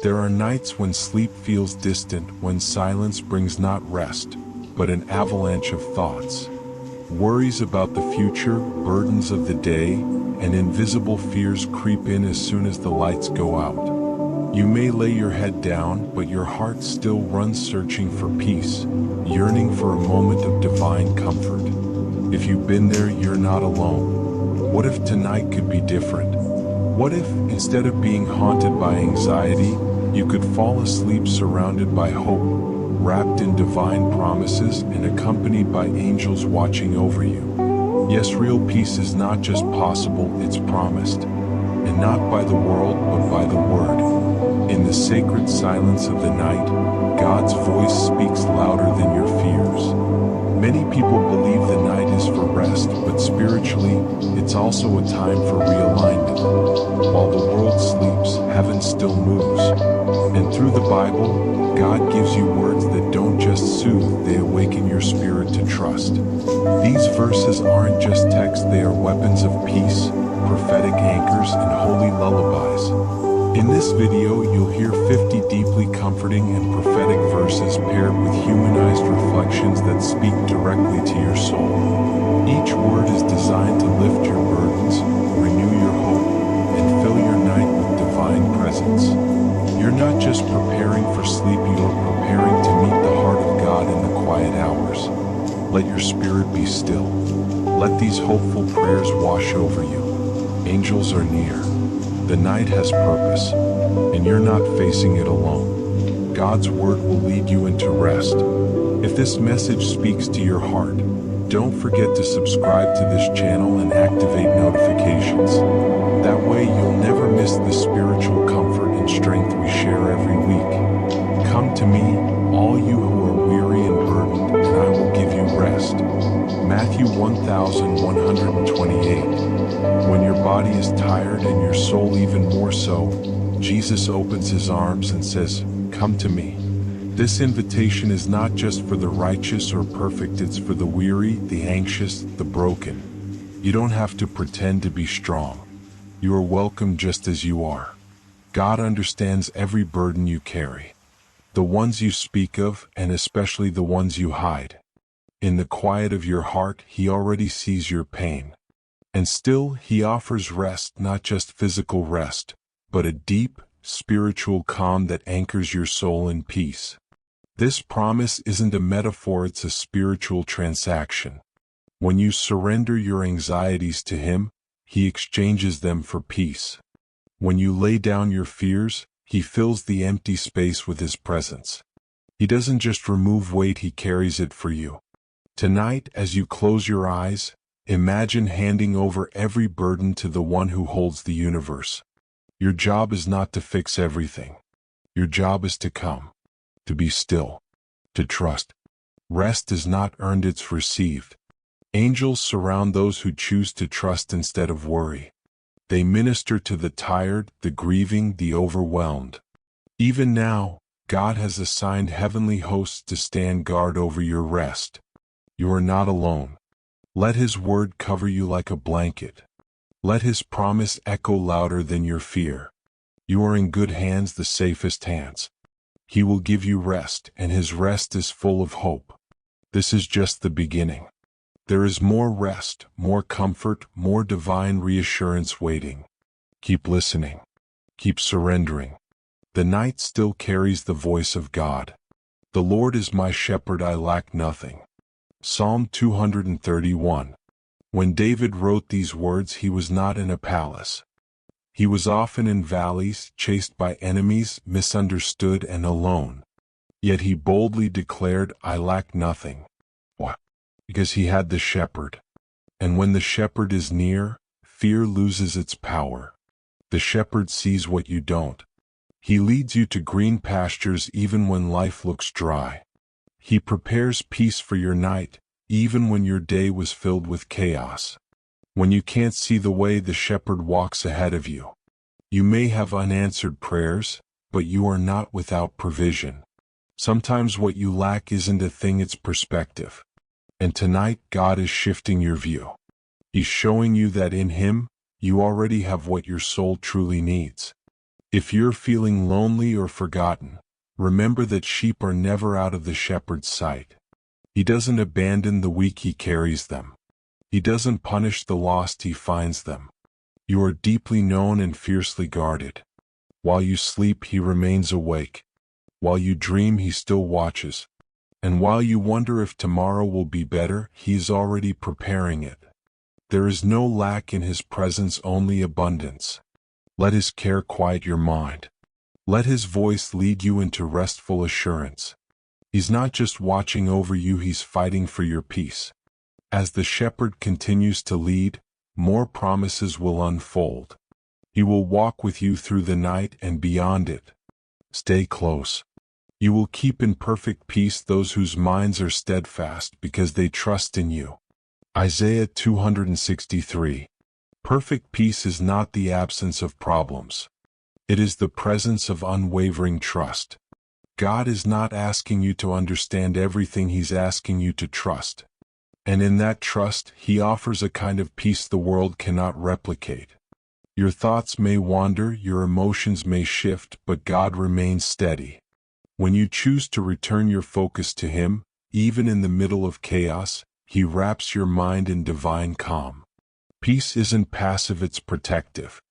There are nights when sleep feels distant, when silence brings not rest, but an avalanche of thoughts. Worries about the future, burdens of the day, and invisible fears creep in as soon as the lights go out. You may lay your head down, but your heart still runs searching for peace, yearning for a moment of divine comfort. If you've been there, you're not alone. What if tonight could be different? What if, instead of being haunted by anxiety, you could fall asleep surrounded by hope, wrapped in divine promises and accompanied by angels watching over you? Yes, real peace is not just possible, it's promised. And not by the world, but by the Word. In the sacred silence of the night, God's voice speaks louder than your fears. Many people believe the night is for rest, but spiritually, it's also a time for realignment. While the world sleeps, heaven still moves. And through the Bible, God gives you words that don't just soothe, they awaken your spirit to trust. These verses aren't just text, they are weapons of peace, prophetic anchors, and holy lullabies. In this video, you'll hear 50 deeply comforting and prophetic verses paired with humanized reflections that speak directly to your soul. Each word is designed to lift your burdens, renew your hope, and fill your night with divine presence. You're not just preparing for sleep, you're preparing to meet the heart of God in the quiet hours. Let your spirit be still. Let these hopeful prayers wash over you. Angels are near. The night has purpose, and you're not facing it alone. God's word will lead you into rest. If this message speaks to your heart, don't forget to subscribe to this channel and activate notifications. That way you'll never miss the spiritual comfort and strength we share every week. Come to me, all you who are weary and burdened, and I will give you rest. Matthew 1128. When your body is tired and your soul even more so, Jesus opens his arms and says, "Come to me." This invitation is not just for the righteous or perfect, it's for the weary, the anxious, the broken. You don't have to pretend to be strong. You are welcome just as you are. God understands every burden you carry. The ones you speak of, and especially the ones you hide. In the quiet of your heart, he already sees your pain. And still, he offers rest, not just physical rest, but a deep, spiritual calm that anchors your soul in peace. This promise isn't a metaphor, it's a spiritual transaction. When you surrender your anxieties to him, he exchanges them for peace. When you lay down your fears, he fills the empty space with his presence. He doesn't just remove weight, he carries it for you. Tonight, as you close your eyes, imagine handing over every burden to the one who holds the universe. Your job is not to fix everything. Your job is to come, to be still, to trust. Rest is not earned, it's received. Angels surround those who choose to trust instead of worry. They minister to the tired, the grieving, the overwhelmed. Even now, God has assigned heavenly hosts to stand guard over your rest. You are not alone. Let his word cover you like a blanket. Let his promise echo louder than your fear. You are in good hands, the safest hands. He will give you rest, and his rest is full of hope. This is just the beginning. There is more rest, more comfort, more divine reassurance waiting. Keep listening. Keep surrendering. The night still carries the voice of God. The Lord is my shepherd, I lack nothing. Psalm 231. When David wrote these words, he was not in a palace. He was often in valleys, chased by enemies, misunderstood and alone. Yet he boldly declared, I lack nothing. Why? Because he had the shepherd. And when the shepherd is near, fear loses its power. The shepherd sees what you don't. He leads you to green pastures even when life looks dry. He prepares peace for your night, even when your day was filled with chaos. When you can't see the way, the shepherd walks ahead of you. You may have unanswered prayers, but you are not without provision. Sometimes what you lack isn't a thing, it's perspective. And tonight, God is shifting your view. He's showing you that in him, you already have what your soul truly needs. If you're feeling lonely or forgotten, remember that sheep are never out of the shepherd's sight. He doesn't abandon the weak, he carries them. He doesn't punish the lost, he finds them. You are deeply known and fiercely guarded. While you sleep, he remains awake. While you dream, he still watches. And while you wonder if tomorrow will be better, he's already preparing it. There is no lack in his presence, only abundance. Let his care quiet your mind. Let his voice lead you into restful assurance. He's not just watching over you, he's fighting for your peace. As the shepherd continues to lead, more promises will unfold. He will walk with you through the night and beyond it. Stay close. You will keep in perfect peace those whose minds are steadfast because they trust in you. Isaiah 263. Perfect peace is not the absence of problems. It is the presence of unwavering trust. God is not asking you to understand everything, he's asking you to trust. And in that trust, he offers a kind of peace the world cannot replicate. Your thoughts may wander, your emotions may shift, but God remains steady. When you choose to return your focus to him, even in the middle of chaos, he wraps your mind in divine calm. Peace isn't passive, it's protective.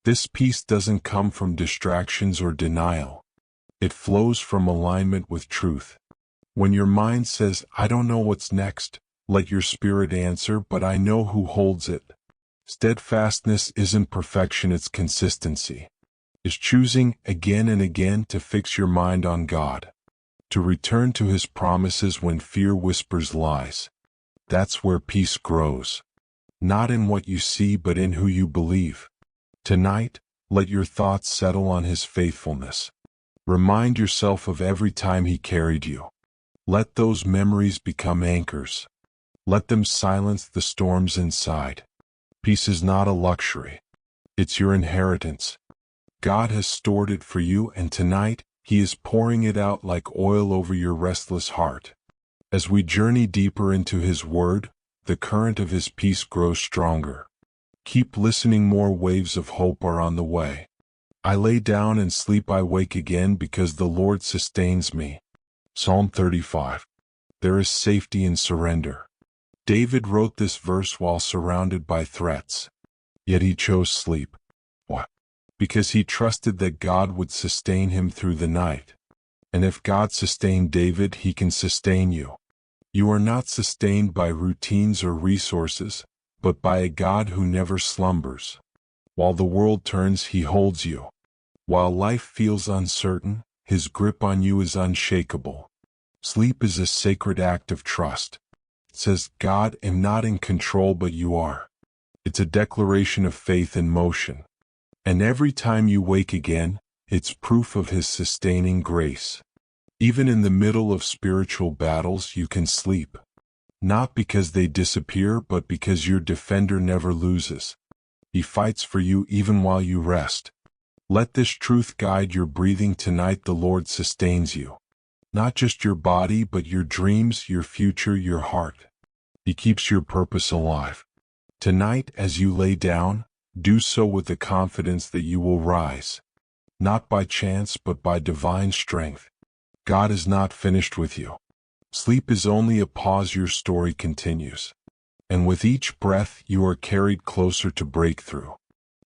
This peace doesn't come from distractions or denial. It flows from alignment with truth. When your mind says, "I don't know what's next," let your spirit answer, "But I know who holds it." Steadfastness isn't perfection, it's consistency. It's choosing again and again to fix your mind on God, to return to his promises when fear whispers lies. That's where peace grows. Not in what you see, but in who you believe. Tonight, let your thoughts settle on his faithfulness. Remind yourself of every time he carried you. Let those memories become anchors. Let them silence the storms inside. Peace is not a luxury. It's your inheritance. God has stored it for you, and tonight, he is pouring it out like oil over your restless heart. As we journey deeper into his word, the current of his peace grows stronger. Keep listening, more waves of hope are on the way. I lay down and sleep, I wake again because the Lord sustains me. Psalm 35. There is safety in surrender. David wrote this verse while surrounded by threats. Yet he chose sleep. Why? Because he trusted that God would sustain him through the night. And if God sustained David, he can sustain you. You are not sustained by routines or resources, but by a God who never slumbers. While the world turns, he holds you. While life feels uncertain, his grip on you is unshakable. Sleep is a sacred act of trust. It says, "God, am not in control, but you are." It's a declaration of faith in motion. And every time you wake again, it's proof of his sustaining grace. Even in the middle of spiritual battles, you can sleep. Not because they disappear, but because your defender never loses. He fights for you even while you rest. Let this truth guide your breathing tonight. The Lord sustains you. Not just your body, but your dreams, your future, your heart. He keeps your purpose alive. Tonight, as you lay down, do so with the confidence that you will rise. Not by chance, but by divine strength. God is not finished with you. Sleep is only a pause, your story continues. And with each breath, you are carried closer to breakthrough.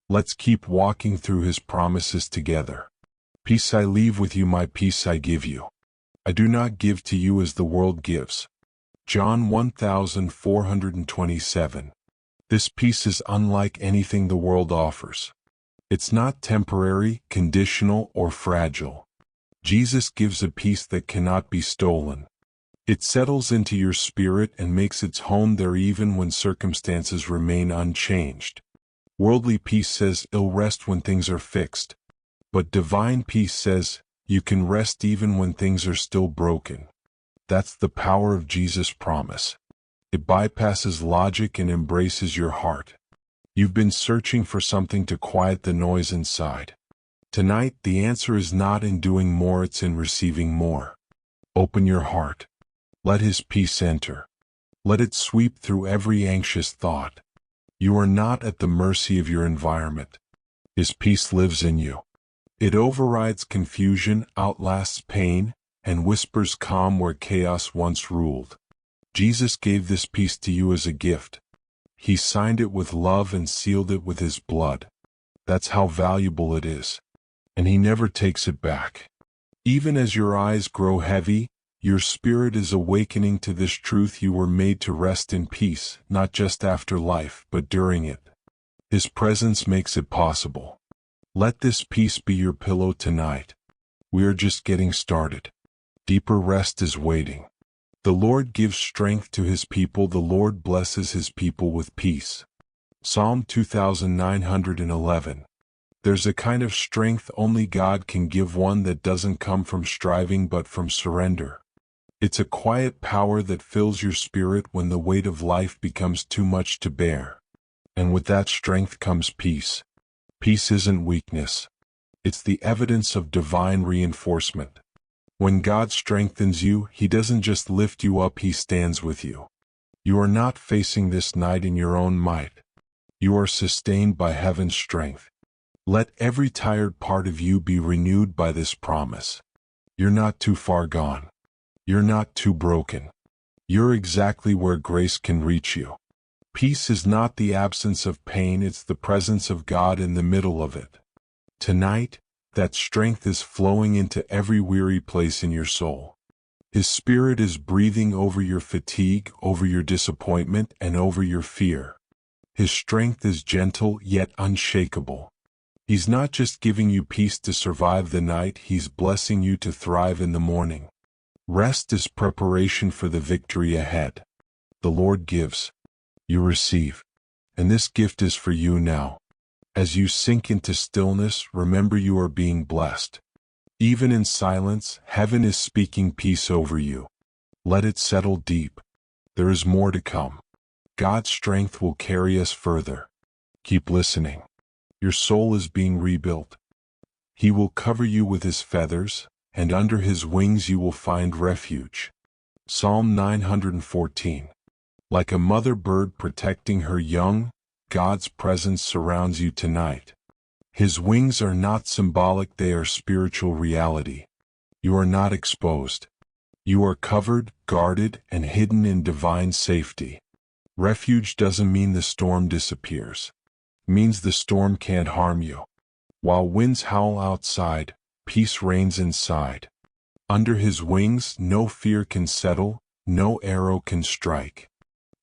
Let's keep walking through his promises together. Peace I leave with you, my peace I give you. I do not give to you as the world gives. John 1427. This peace is unlike anything the world offers. It's not temporary, conditional, or fragile. Jesus gives a peace that cannot be stolen. It settles into your spirit and makes its home there even when circumstances remain unchanged. Worldly peace says it'll rest when things are fixed. But divine peace says you can rest even when things are still broken. That's the power of Jesus' promise. It bypasses logic and embraces your heart. You've been searching for something to quiet the noise inside. Tonight, the answer is not in doing more, it's in receiving more. Open your heart. Let his peace enter. Let it sweep through every anxious thought. You are not at the mercy of your environment. His peace lives in you. It overrides confusion, outlasts pain, and whispers calm where chaos once ruled. Jesus gave this peace to you as a gift. He signed it with love and sealed it with His blood. That's how valuable it is. And He never takes it back. Even as your eyes grow heavy, your spirit is awakening to this truth: you were made to rest in peace, not just after life, but during it. His presence makes it possible. Let this peace be your pillow tonight. We are just getting started. Deeper rest is waiting. The Lord gives strength to His people. The Lord blesses His people with peace. Psalm 2911. There's a kind of strength only God can give, one that doesn't come from striving but from surrender. It's a quiet power that fills your spirit when the weight of life becomes too much to bear. And with that strength comes peace. Peace isn't weakness. It's the evidence of divine reinforcement. When God strengthens you, He doesn't just lift you up, He stands with you. You are not facing this night in your own might. You are sustained by heaven's strength. Let every tired part of you be renewed by this promise. You're not too far gone. You're not too broken. You're exactly where grace can reach you. Peace is not the absence of pain, it's the presence of God in the middle of it. Tonight, that strength is flowing into every weary place in your soul. His Spirit is breathing over your fatigue, over your disappointment, and over your fear. His strength is gentle yet unshakable. He's not just giving you peace to survive the night, He's blessing you to thrive in the morning. Rest is preparation for the victory ahead. The Lord gives. You receive. And this gift is for you now. As you sink into stillness, remember you are being blessed. Even in silence, heaven is speaking peace over you. Let it settle deep. There is more to come. God's strength will carry us further. Keep listening. Your soul is being rebuilt. He will cover you with His feathers, and under His wings you will find refuge. Psalm 914. Like a mother bird protecting her young, God's presence surrounds you tonight. His wings are not symbolic, they are spiritual reality. You are not exposed. You are covered, guarded, and hidden in divine safety. Refuge doesn't mean the storm disappears. It means the storm can't harm you. While winds howl outside, peace reigns inside. Under His wings, no fear can settle, no arrow can strike.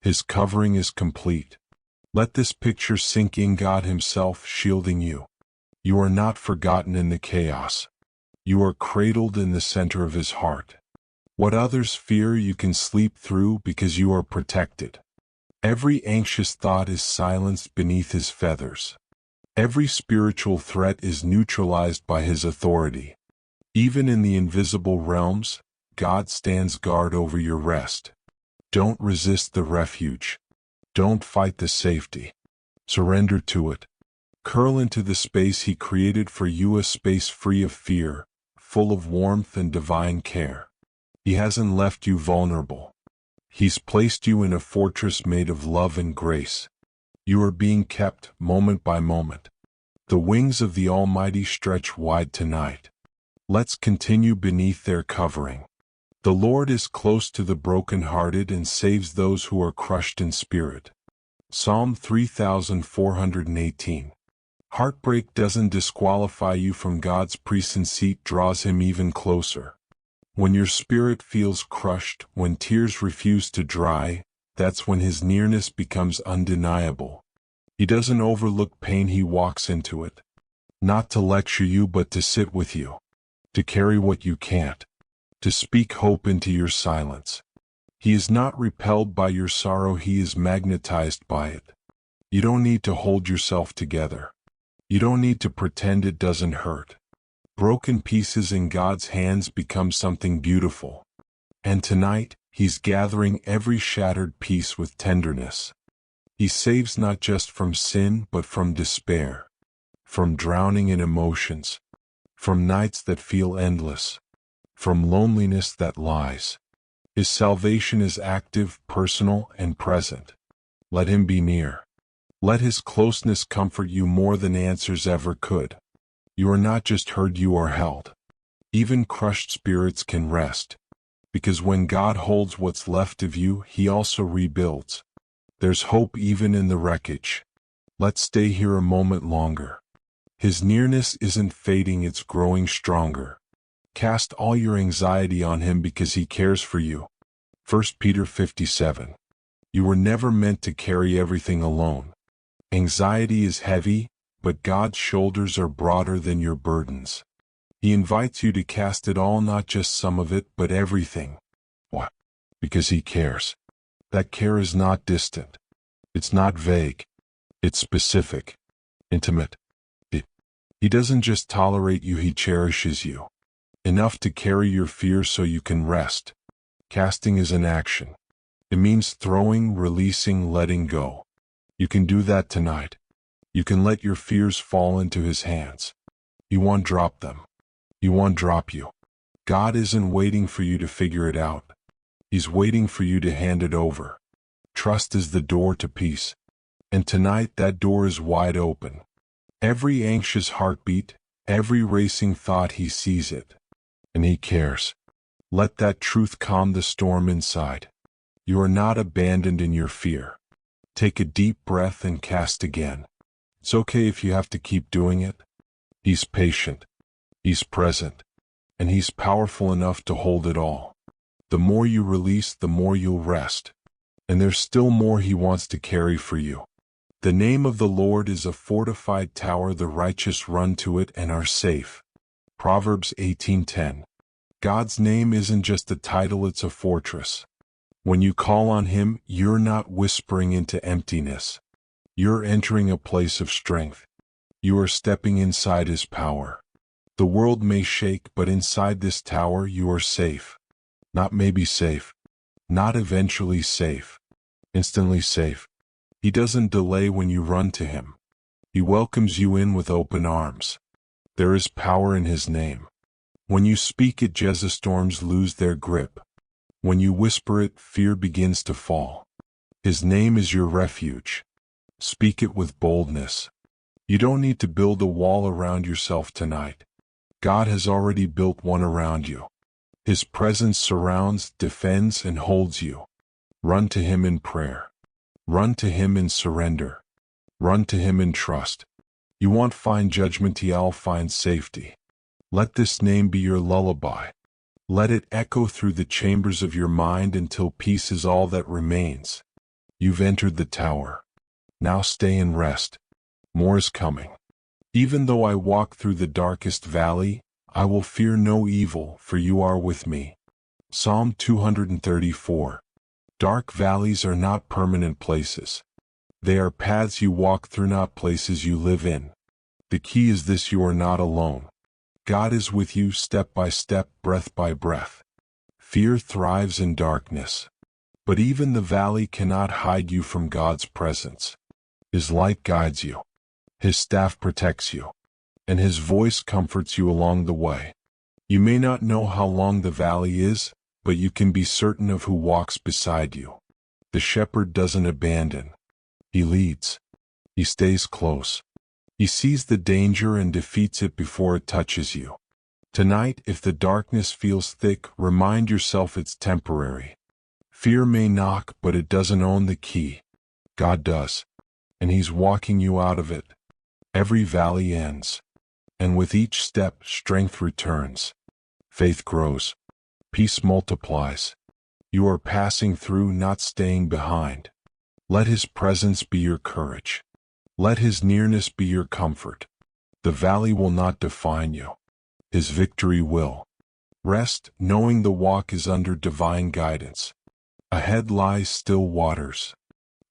His covering is complete. Let this picture sink in: God Himself shielding you. You are not forgotten in the chaos. You are cradled in the center of His heart. What others fear you can sleep through because you are protected. Every anxious thought is silenced beneath His feathers. Every spiritual threat is neutralized by His authority. Even in the invisible realms, God stands guard over your rest. Don't resist the refuge. Don't fight the safety. Surrender to it. Curl into the space He created for you, a space free of fear, full of warmth and divine care. He hasn't left you vulnerable. He's placed you in a fortress made of love and grace. You are being kept moment by moment. The wings of the Almighty stretch wide tonight. Let's continue beneath their covering. The Lord is close to the brokenhearted and saves those who are crushed in spirit. Psalm 3418. Heartbreak doesn't disqualify you from God's presence, it draws Him even closer. When your spirit feels crushed, when tears refuse to dry, that's when His nearness becomes undeniable. He doesn't overlook pain, He walks into it. Not to lecture you but to sit with you. To carry what you can't. To speak hope into your silence. He is not repelled by your sorrow, He is magnetized by it. You don't need to hold yourself together. You don't need to pretend it doesn't hurt. Broken pieces in God's hands become something beautiful. And tonight, He's gathering every shattered piece with tenderness. He saves not just from sin but from despair. From drowning in emotions. From nights that feel endless. From loneliness that lies. His salvation is active, personal, and present. Let Him be near. Let His closeness comfort you more than answers ever could. You are not just hurt, you are held. Even crushed spirits can rest, because when God holds what's left of you, He also rebuilds. There's hope even in the wreckage. Let's stay here a moment longer. His nearness isn't fading, it's growing stronger. Cast all your anxiety on Him because He cares for you. 1 Peter 5:7. You were never meant to carry everything alone. Anxiety is heavy, but God's shoulders are broader than your burdens. He invites you to cast it all, not just some of it, but everything. Why? Because He cares. That care is not distant. It's not vague. It's specific, intimate. He doesn't just tolerate you, He cherishes you. Enough to carry your fears so you can rest. Casting is an action. It means throwing, releasing, letting go. You can do that tonight. You can let your fears fall into His hands. He won't drop them. He won't drop you. God isn't waiting for you to figure it out. He's waiting for you to hand it over. Trust is the door to peace. And tonight that door is wide open. Every anxious heartbeat, every racing thought, He sees it. And He cares. Let that truth calm the storm inside. You are not abandoned in your fear. Take a deep breath and cast again. It's okay if you have to keep doing it. He's patient. He's present. And He's powerful enough to hold it all. The more you release, the more you'll rest. And there's still more He wants to carry for you. The name of the Lord is a fortified tower, the righteous run to it and are safe. Proverbs 18:10. God's name isn't just a title, it's a fortress. When you call on Him, you're not whispering into emptiness. You're entering a place of strength. You are stepping inside His power. The world may shake, but inside this tower you are safe. Not maybe safe. Not eventually safe. Instantly safe. He doesn't delay when you run to Him. He welcomes you in with open arms. There is power in His name. When you speak it, Jesus, storms lose their grip. When you whisper it, fear begins to fall. His name is your refuge. Speak it with boldness. You don't need to build a wall around yourself tonight. God has already built one around you. His presence surrounds, defends, and holds you. Run to Him in prayer. Run to Him in surrender. Run to Him in trust. You won't find judgment, He'll find safety. Let this name be your lullaby. Let it echo through the chambers of your mind until peace is all that remains. You've entered the tower. Now stay and rest. More is coming. Even though I walk through the darkest valley, I will fear no evil, for you are with me. Psalm 234. Dark valleys are not permanent places. They are paths you walk through, not places you live in. The key is this: you are not alone. God is with you step by step, breath by breath. Fear thrives in darkness. But even the valley cannot hide you from God's presence. His light guides you. His staff protects you. And His voice comforts you along the way. You may not know how long the valley is, but you can be certain of who walks beside you. The shepherd doesn't abandon. He leads. He stays close. He sees the danger and defeats it before it touches you. Tonight, if the darkness feels thick, remind yourself it's temporary. Fear may knock, but it doesn't own the key. God does. And He's walking you out of it. Every valley ends. And with each step, strength returns. Faith grows. Peace multiplies. You are passing through, not staying behind. Let His presence be your courage. Let His nearness be your comfort. The valley will not define you. His victory will. Rest, knowing the walk is under divine guidance. Ahead lies still waters.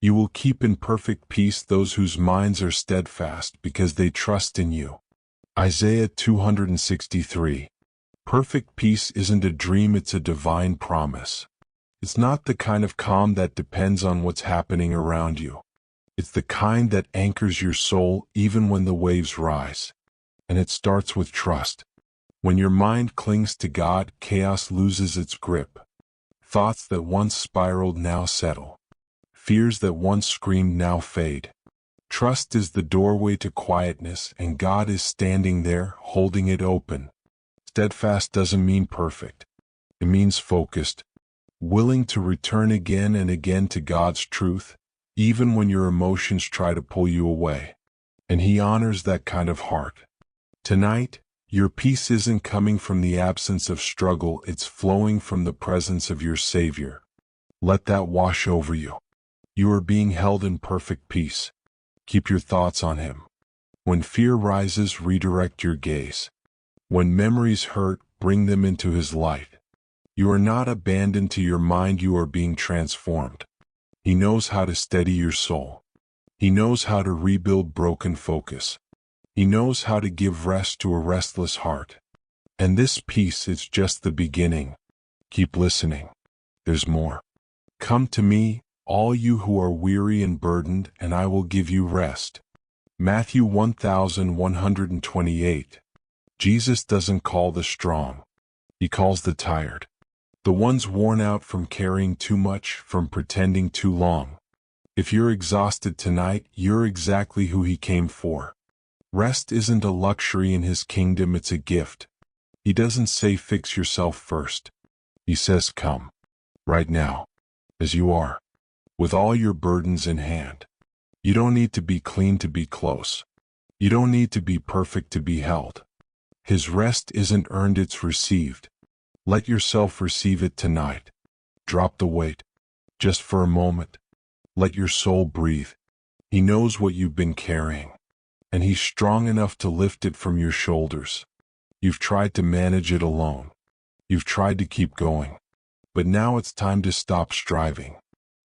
You will keep in perfect peace those whose minds are steadfast because they trust in you. Isaiah 263. Perfect peace isn't a dream, it's a divine promise. It's not the kind of calm that depends on what's happening around you. It's the kind that anchors your soul even when the waves rise. And it starts with trust. When your mind clings to God, chaos loses its grip. Thoughts that once spiraled now settle. Fears that once screamed now fade. Trust is the doorway to quietness, and God is standing there, holding it open. Steadfast doesn't mean perfect. It means focused, willing to return again and again to God's truth, even when your emotions try to pull you away. And He honors that kind of heart. Tonight, your peace isn't coming from the absence of struggle, it's flowing from the presence of your Savior. Let that wash over you. You are being held in perfect peace. Keep your thoughts on Him. When fear rises, redirect your gaze. When memories hurt, bring them into His light. You are not abandoned to your mind, you are being transformed. He knows how to steady your soul. He knows how to rebuild broken focus. He knows how to give rest to a restless heart. And this peace is just the beginning. Keep listening. There's more. Come to me, all you who are weary and burdened, and I will give you rest. Matthew 1128. Jesus doesn't call the strong. He calls the tired. The ones worn out from carrying too much, from pretending too long. If you're exhausted tonight, you're exactly who He came for. Rest isn't a luxury in His kingdom, it's a gift. He doesn't say fix yourself first. He says come. Right now. As you are. With all your burdens in hand. You don't need to be clean to be close. You don't need to be perfect to be held. His rest isn't earned, it's received. Let yourself receive it tonight. Drop the weight. Just for a moment. Let your soul breathe. He knows what you've been carrying. And He's strong enough to lift it from your shoulders. You've tried to manage it alone. You've tried to keep going. But now it's time to stop striving.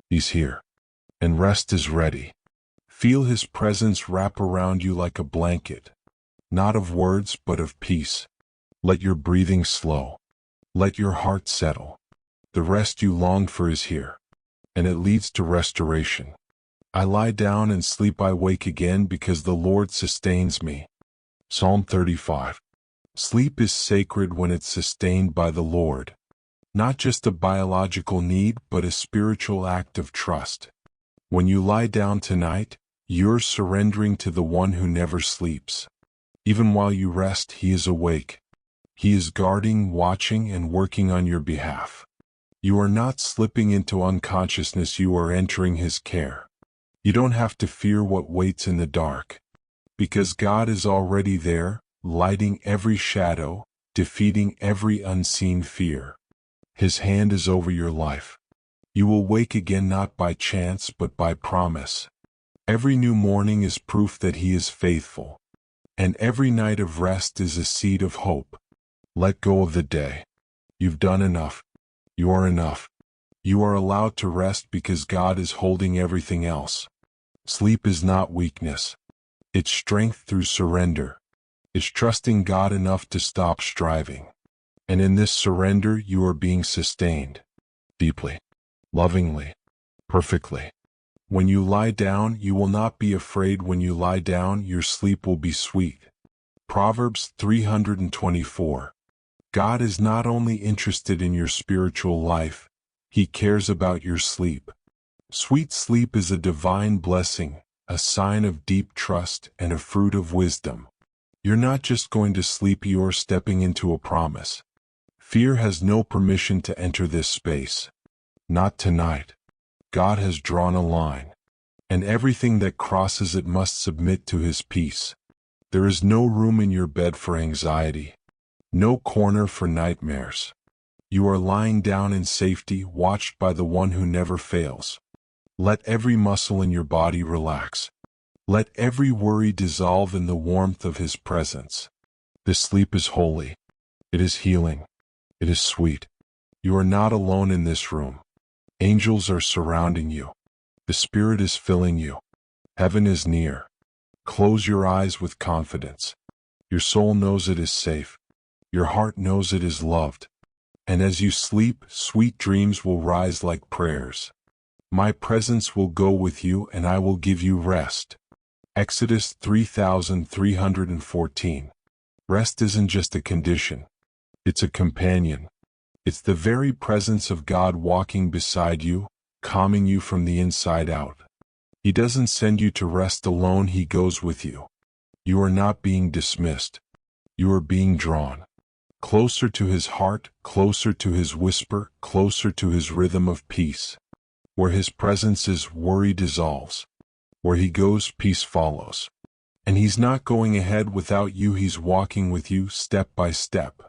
He's here. And rest is ready. Feel His presence wrap around you like a blanket. Not of words, but of peace. Let your breathing slow. Let your heart settle. The rest you longed for is here. And it leads to restoration. I lie down and sleep, I wake again because the Lord sustains me. Psalm 35. Sleep is sacred when it's sustained by the Lord. Not just a biological need, but a spiritual act of trust. When you lie down tonight, you're surrendering to the one who never sleeps. Even while you rest, He is awake. He is guarding, watching, and working on your behalf. You are not slipping into unconsciousness, you are entering His care. You don't have to fear what waits in the dark. Because God is already there, lighting every shadow, defeating every unseen fear. His hand is over your life. You will wake again not by chance but by promise. Every new morning is proof that He is faithful. And every night of rest is a seed of hope. Let go of the day. You've done enough. You are enough. You are allowed to rest because God is holding everything else. Sleep is not weakness. It's strength through surrender. It's trusting God enough to stop striving. And in this surrender, you are being sustained. Deeply. Lovingly. Perfectly. When you lie down, you will not be afraid. When you lie down, your sleep will be sweet. Proverbs 324. God is not only interested in your spiritual life, He cares about your sleep. Sweet sleep is a divine blessing, a sign of deep trust and a fruit of wisdom. You're not just going to sleep, you're stepping into a promise. Fear has no permission to enter this space. Not tonight. God has drawn a line, and everything that crosses it must submit to His peace. There is no room in your bed for anxiety. No corner for nightmares. You are lying down in safety, watched by the one who never fails. Let every muscle in your body relax. Let every worry dissolve in the warmth of His presence. This sleep is holy. It is healing. It is sweet. You are not alone in this room. Angels are surrounding you. The Spirit is filling you. Heaven is near. Close your eyes with confidence. Your soul knows it is safe. Your heart knows it is loved. And as you sleep, sweet dreams will rise like prayers. My presence will go with you and I will give you rest. Exodus 3314. Rest isn't just a condition. It's a companion. It's the very presence of God walking beside you, calming you from the inside out. He doesn't send you to rest alone, He goes with you. You are not being dismissed. You are being drawn closer to His heart, closer to His whisper, closer to His rhythm of peace. Where His presence is, worry dissolves. Where He goes, peace follows. And He's not going ahead without you, He's walking with you step by step.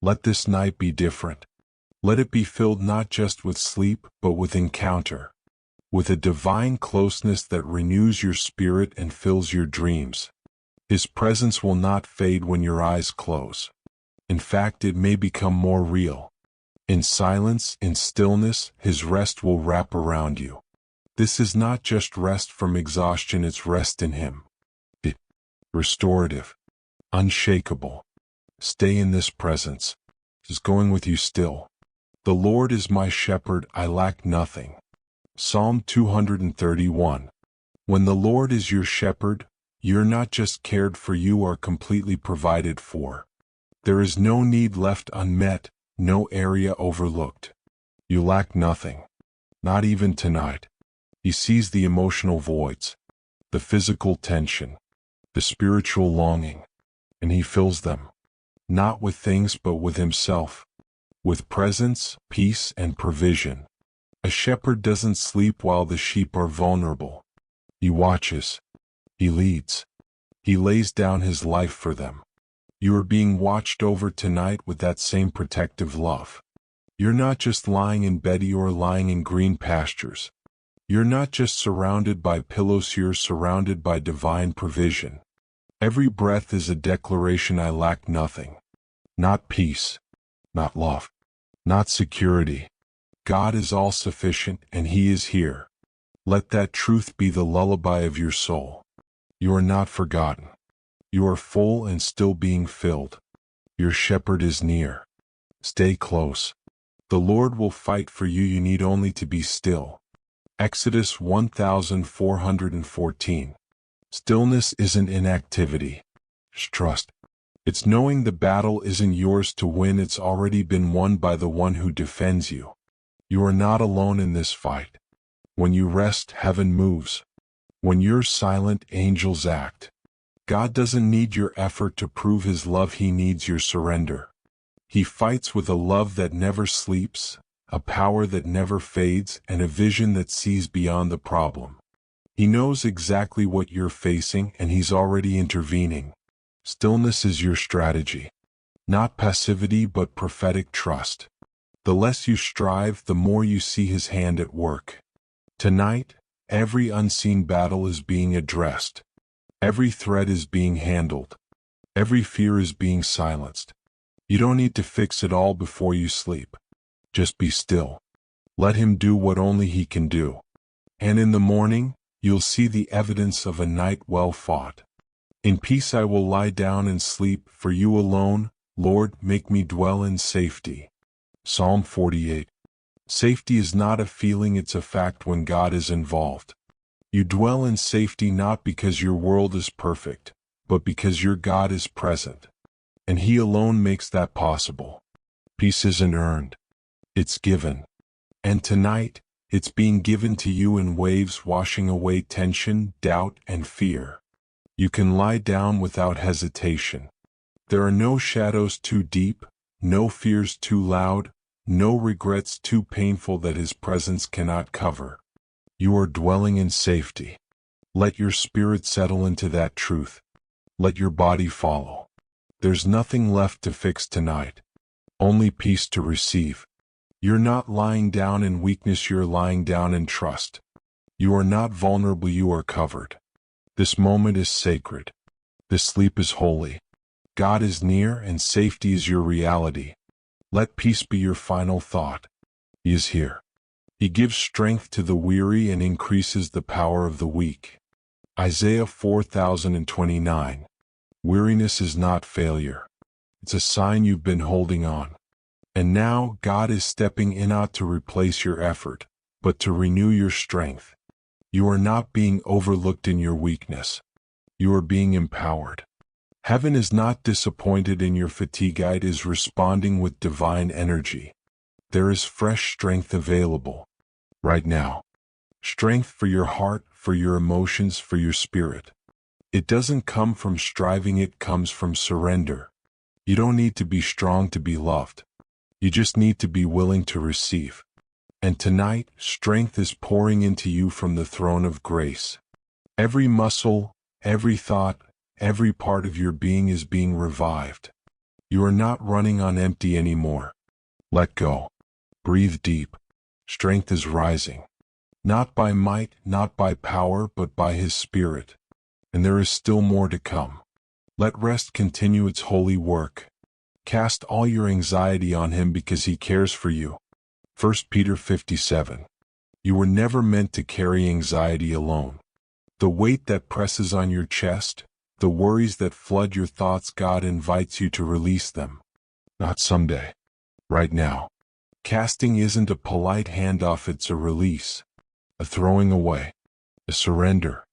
Let this night be different. Let it be filled not just with sleep, but with encounter. With a divine closeness that renews your spirit and fills your dreams. His presence will not fade when your eyes close. In fact, it may become more real. In silence, in stillness, His rest will wrap around you. This is not just rest from exhaustion, it's rest in Him. Restorative, unshakable. Stay in this presence. He's going with you still. The Lord is my shepherd, I lack nothing. Psalm 231. When the Lord is your shepherd, you're not just cared for, you are completely provided for. There is no need left unmet, no area overlooked. You lack nothing. Not even tonight. He sees the emotional voids, the physical tension, the spiritual longing, and He fills them. Not with things but with Himself. With presence, peace, and provision. A shepherd doesn't sleep while the sheep are vulnerable. He watches. He leads. He lays down His life for them. You are being watched over tonight with that same protective love. You're not just lying in bed, you're lying in green pastures. You're not just surrounded by pillows, you're surrounded by divine provision. Every breath is a declaration, I lack nothing. Not peace, not love, not security. God is all sufficient and He is here. Let that truth be the lullaby of your soul. You are not forgotten. You are full and still being filled. Your shepherd is near. Stay close. The Lord will fight for you, you need only to be still. Exodus 1414. Stillness isn't inactivity. It's trust. It's knowing the battle isn't yours to win, it's already been won by the one who defends you. You are not alone in this fight. When you rest, heaven moves. When you're silent, angels act. God doesn't need your effort to prove His love, He needs your surrender. He fights with a love that never sleeps, a power that never fades, and a vision that sees beyond the problem. He knows exactly what you're facing, and He's already intervening. Stillness is your strategy. Not passivity, but prophetic trust. The less you strive, the more you see His hand at work. Tonight, every unseen battle is being addressed. Every threat is being handled. Every fear is being silenced. You don't need to fix it all before you sleep. Just be still. Let Him do what only He can do. And in the morning, you'll see the evidence of a night well fought. In peace I will lie down and sleep, for you alone, Lord, make me dwell in safety. Psalm 48. Safety is not a feeling, it's a fact when God is involved. You dwell in safety not because your world is perfect, but because your God is present. And He alone makes that possible. Peace isn't earned. It's given. And tonight, it's being given to you in waves, washing away tension, doubt, and fear. You can lie down without hesitation. There are no shadows too deep, no fears too loud, no regrets too painful that His presence cannot cover. You are dwelling in safety. Let your spirit settle into that truth. Let your body follow. There's nothing left to fix tonight. Only peace to receive. You're not lying down in weakness, you're lying down in trust. You are not vulnerable, you are covered. This moment is sacred. This sleep is holy. God is near and safety is your reality. Let peace be your final thought. He is here. He gives strength to the weary and increases the power of the weak. Isaiah 4029. Weariness is not failure. It's a sign you've been holding on. And now God is stepping in not to replace your effort, but to renew your strength. You are not being overlooked in your weakness. You are being empowered. Heaven is not disappointed in your fatigue, it is responding with divine energy. There is fresh strength available. Right now. Strength for your heart, for your emotions, for your spirit. It doesn't come from striving, it comes from surrender. You don't need to be strong to be loved. You just need to be willing to receive. And tonight, strength is pouring into you from the throne of grace. Every muscle, every thought, every part of your being is being revived. You are not running on empty anymore. Let go. Breathe deep. Strength is rising. Not by might, not by power, but by His Spirit. And there is still more to come. Let rest continue its holy work. Cast all your anxiety on Him because He cares for you. 1 Peter 5:7. You were never meant to carry anxiety alone. The weight that presses on your chest, the worries that flood your thoughts, God invites you to release them. Not someday. Right now. Casting isn't a polite handoff, it's a release. A throwing away. A surrender.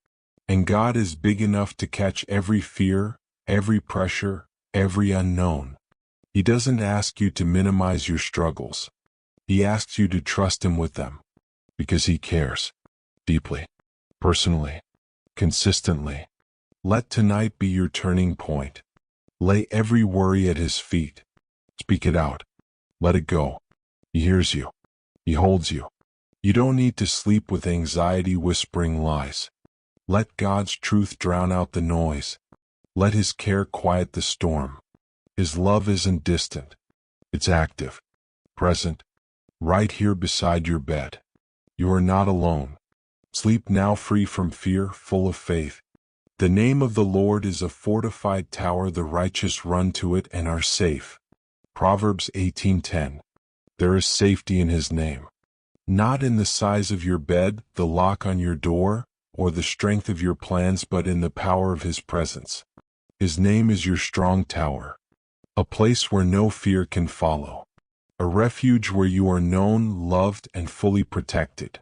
And God is big enough to catch every fear, every pressure, every unknown. He doesn't ask you to minimize your struggles. He asks you to trust Him with them. Because He cares. Deeply. Personally. Consistently. Let tonight be your turning point. Lay every worry at His feet. Speak it out. Let it go. He hears you. He holds you. You don't need to sleep with anxiety whispering lies. Let God's truth drown out the noise. Let His care quiet the storm. His love isn't distant. It's active. Present. Right here beside your bed. You are not alone. Sleep now free from fear, full of faith. The name of the Lord is a fortified tower, the righteous run to it and are safe. Proverbs 18:10. There is safety in His name. Not in the size of your bed, the lock on your door, or the strength of your plans, but in the power of His presence. His name is your strong tower. A place where no fear can follow. A refuge where you are known, loved, and fully protected.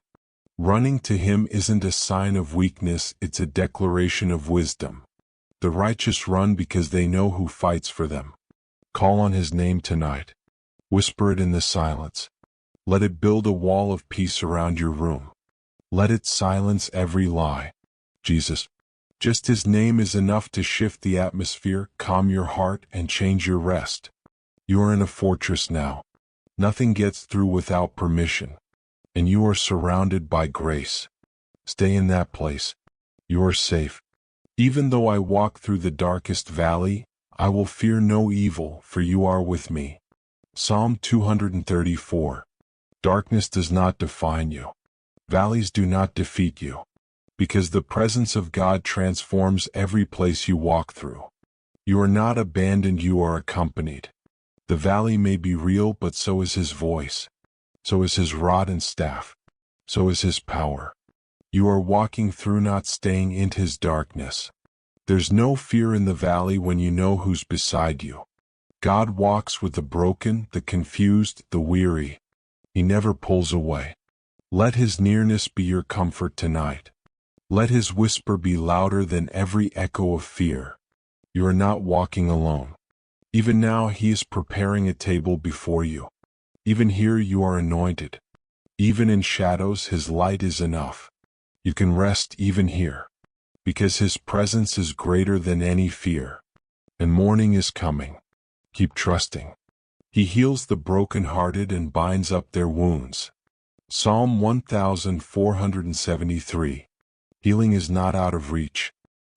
Running to Him isn't a sign of weakness, it's a declaration of wisdom. The righteous run because they know who fights for them. Call on His name tonight. Whisper it in the silence. Let it build a wall of peace around your room. Let it silence every lie. Jesus. Just His name is enough to shift the atmosphere, calm your heart, and change your rest. You are in a fortress now. Nothing gets through without permission. And you are surrounded by grace. Stay in that place. You are safe. Even though I walk through the darkest valley, I will fear no evil, for you are with me. Psalm 234. Darkness does not define you. Valleys do not defeat you. Because the presence of God transforms every place you walk through. You are not abandoned, you are accompanied. The valley may be real, but so is His voice. So is His rod and staff. So is His power. You are walking through, not staying in His darkness. There's no fear in the valley when you know who's beside you. God walks with the broken, the confused, the weary. He never pulls away. Let His nearness be your comfort tonight. Let His whisper be louder than every echo of fear. You are not walking alone. Even now He is preparing a table before you. Even here you are anointed. Even in shadows His light is enough. You can rest even here. Because His presence is greater than any fear. And morning is coming. Keep trusting. He heals the brokenhearted and binds up their wounds. Psalm 1473. Healing is not out of reach.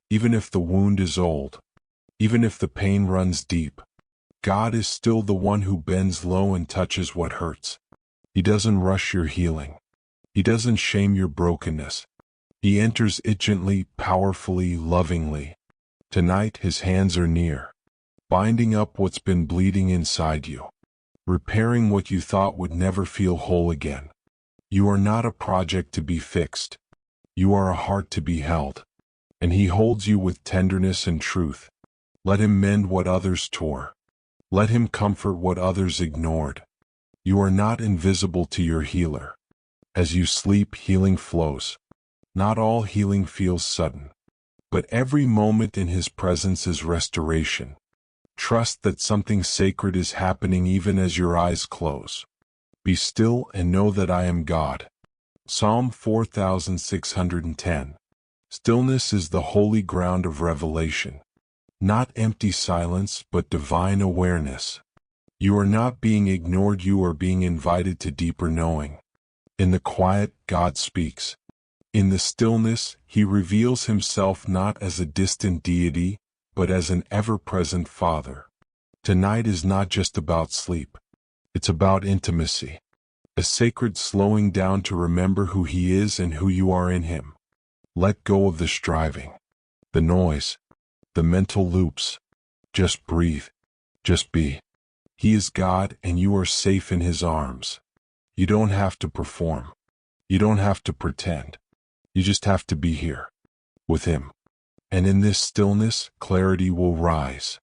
Even if the wound is old. Even if the pain runs deep. God is still the one who bends low and touches what hurts. He doesn't rush your healing. He doesn't shame your brokenness. He enters it gently, powerfully, lovingly. Tonight His hands are near, binding up what's been bleeding inside you, repairing what you thought would never feel whole again. You are not a project to be fixed. You are a heart to be held. And He holds you with tenderness and truth. Let Him mend what others tore. Let Him comfort what others ignored. You are not invisible to your healer. As you sleep, healing flows. Not all healing feels sudden. But every moment in His presence is restoration. Trust that something sacred is happening even as your eyes close. Be still and know that I am God. Psalm 4610. Stillness is the holy ground of revelation. Not empty silence, but divine awareness. You are not being ignored, you are being invited to deeper knowing. In the quiet, God speaks. In the stillness, He reveals Himself not as a distant deity, but as an ever-present Father. Tonight is not just about sleep. It's about intimacy. A sacred slowing down to remember who He is and who you are in Him. Let go of the striving, the noise, the mental loops. Just breathe. Just be. He is God and you are safe in His arms. You don't have to perform. You don't have to pretend. You just have to be here, with Him. And in this stillness, clarity will rise.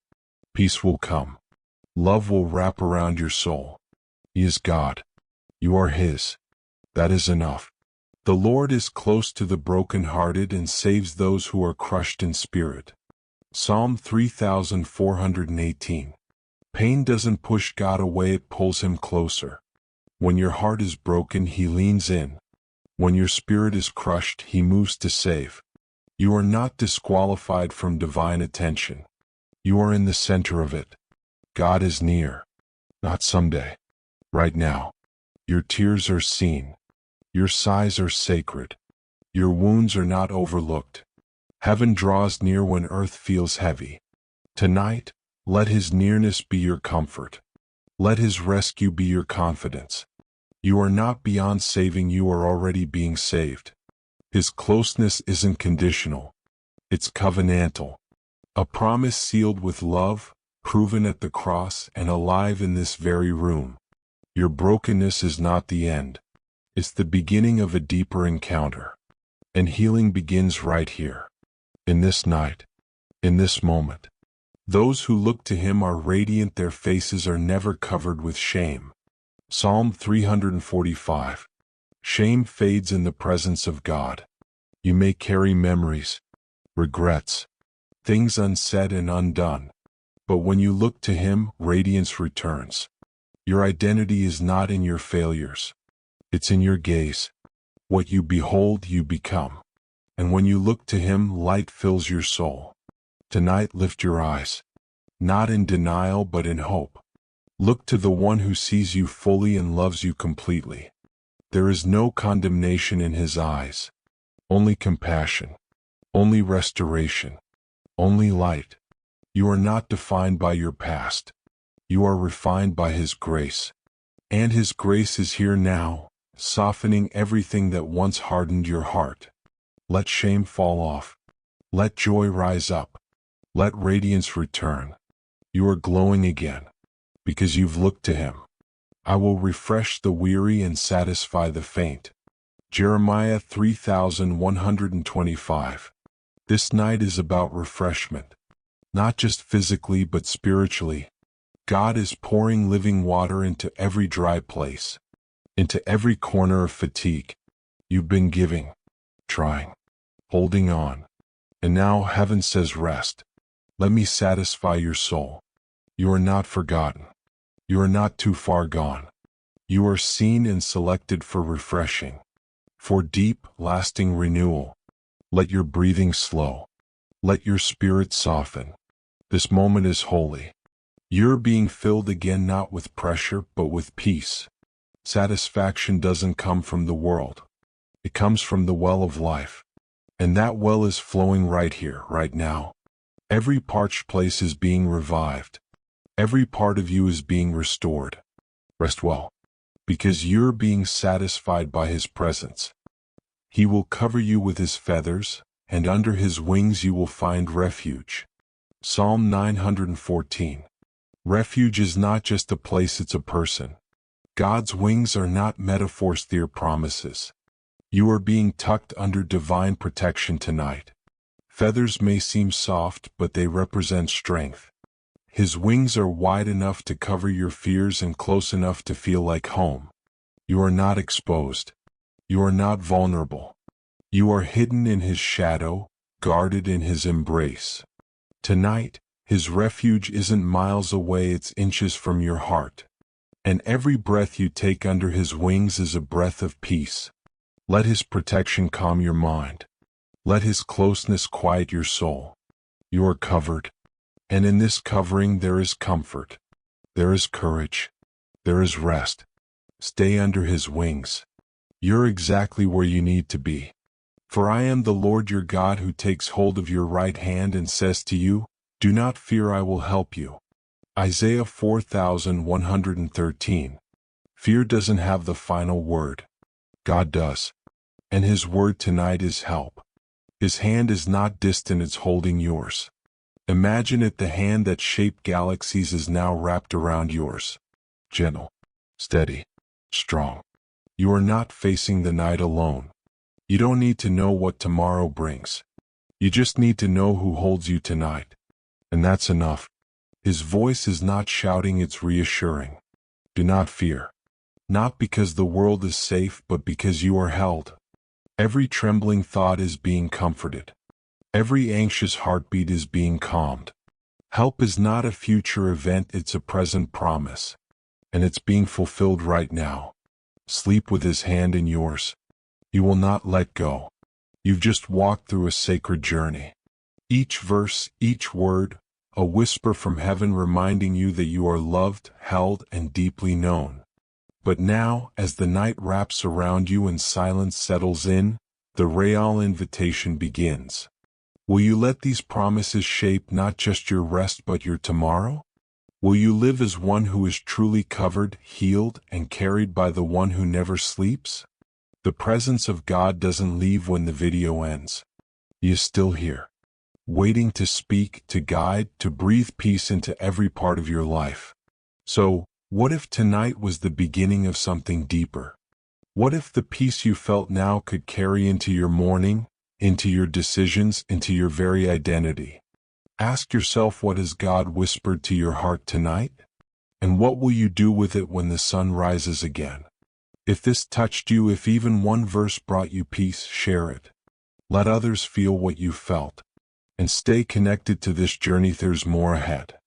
Peace will come. Love will wrap around your soul. He is God. You are His. That is enough. The Lord is close to the brokenhearted and saves those who are crushed in spirit. Psalm 3418. Pain doesn't push God away, it pulls Him closer. When your heart is broken, He leans in. When your spirit is crushed, He moves to save. You are not disqualified from divine attention. You are in the center of it. God is near. Not someday. Right now. Your tears are seen. Your sighs are sacred. Your wounds are not overlooked. Heaven draws near when earth feels heavy. Tonight, let His nearness be your comfort. Let His rescue be your confidence. You are not beyond saving, you are already being saved. His closeness isn't conditional. It's covenantal. A promise sealed with love, proven at the cross and alive in this very room. Your brokenness is not the end. It's the beginning of a deeper encounter. And healing begins right here. In this night. In this moment. Those who look to Him are radiant, their faces are never covered with shame. Psalm 345. Shame fades in the presence of God. You may carry memories, regrets, things unsaid and undone. But when you look to Him, radiance returns. Your identity is not in your failures. It's in your gaze. What you behold, you become. And when you look to Him, light fills your soul. Tonight, lift your eyes. Not in denial, but in hope. Look to the one who sees you fully and loves you completely. There is no condemnation in His eyes. Only compassion. Only restoration. Only light. You are not defined by your past. You are refined by His grace. And His grace is here now, softening everything that once hardened your heart. Let shame fall off. Let joy rise up. Let radiance return. You are glowing again. Because you've looked to Him. I will refresh the weary and satisfy the faint. Jeremiah 3125. This night is about refreshment. Not just physically but spiritually. God is pouring living water into every dry place. Into every corner of fatigue. You've been giving. Trying. Holding on. And now heaven says rest. Let me satisfy your soul. You are not forgotten. You are not too far gone. You are seen and selected for refreshing. For deep, lasting renewal. Let your breathing slow. Let your spirit soften. This moment is holy. You're being filled again, not with pressure, but with peace. Satisfaction doesn't come from the world. It comes from the well of life. And that well is flowing right here, right now. Every parched place is being revived. Every part of you is being restored. Rest well. Because you're being satisfied by His presence. He will cover you with His feathers, and under His wings you will find refuge. Psalm 914. Refuge is not just a place, it's a person. God's wings are not metaphors, they're promises. You are being tucked under divine protection tonight. Feathers may seem soft, but they represent strength. His wings are wide enough to cover your fears and close enough to feel like home. You are not exposed. You are not vulnerable. You are hidden in His shadow, guarded in His embrace. Tonight, His refuge isn't miles away, it's inches from your heart. And every breath you take under His wings is a breath of peace. Let his protection calm your mind. Let his closeness quiet your soul. You are covered, and in this covering there is comfort. There is courage. There is rest. Stay under his wings. You're exactly where you need to be. For I am the Lord your God who takes hold of your right hand and says to you, do not fear, I will help you. Isaiah 4113. Fear doesn't have the final word. God does. And his word tonight is help. His hand is not distant, it's holding yours. Imagine it, the hand that shaped galaxies is now wrapped around yours. Gentle, steady, strong. You are not facing the night alone. You don't need to know what tomorrow brings. You just need to know who holds you tonight. And that's enough. His voice is not shouting, it's reassuring. Do not fear. Not because the world is safe, but because you are held. Every trembling thought is being comforted. Every anxious heartbeat is being calmed. Help is not a future event, it's a present promise. And it's being fulfilled right now. Sleep with his hand in yours. You will not let go. You've just walked through a sacred journey. Each verse, each word, a whisper from heaven reminding you that you are loved, held, and deeply known. But now, as the night wraps around you and silence settles in, the real invitation begins. Will you let these promises shape not just your rest but your tomorrow? Will you live as one who is truly covered, healed, and carried by the one who never sleeps? The presence of God doesn't leave when the video ends. He is still here, waiting to speak, to guide, to breathe peace into every part of your life. So, what if tonight was the beginning of something deeper? What if the peace you felt now could carry into your morning, into your decisions, into your very identity? Ask yourself, what has God whispered to your heart tonight? And what will you do with it when the sun rises again? If this touched you, if even one verse brought you peace, share it. Let others feel what you felt. And stay connected to this journey, there's more ahead.